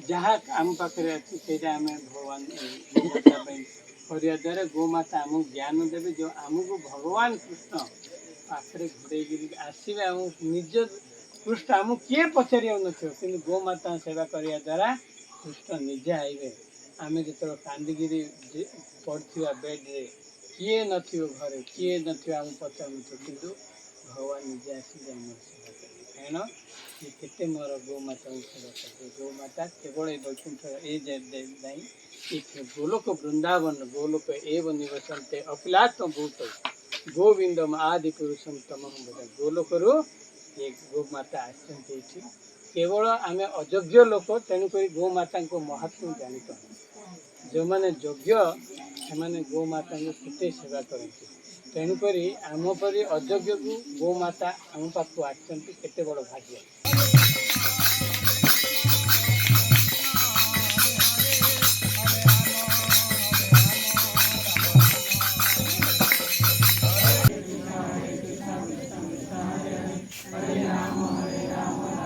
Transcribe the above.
जहाँ आम पाखे अच्छी से भगवान କରିବା ଦ୍ୱାରା ଗୋମାତା ଆମକୁ ଜ୍ଞାନ ଦେବେ जो आमको भगवान कृष्ण पाखे घोड़े आसवे आम निज कृष्ण आमको किए पचार कि गोमाता सेवा करने द्वारा कृष्ण निजे आईबे आम जो कांदिकी पड़ा बेड्रे किए न घरे किए न पचार कि भगवान निजे आसवे आम सेवा करें कहीं ये केते मोर गोमाता सेवा करते गोमाता केवल वैकुंठ नहीं गोलोक वृंदावन गोलोक एव निवसन्ते अखिलात्म भूत गोविंदम आदि पुरुषम तमहम बद गोलोक ये गोमाता आसती केवल आम अयोग्य लोक तेणुक गोमाता महात्म जापर जो मैंने योग्य से गोमाता केते सेवा करती तेणुक आम परी अयोग्य को गोमाता आम पाक आसते केते बड़ भाग्य।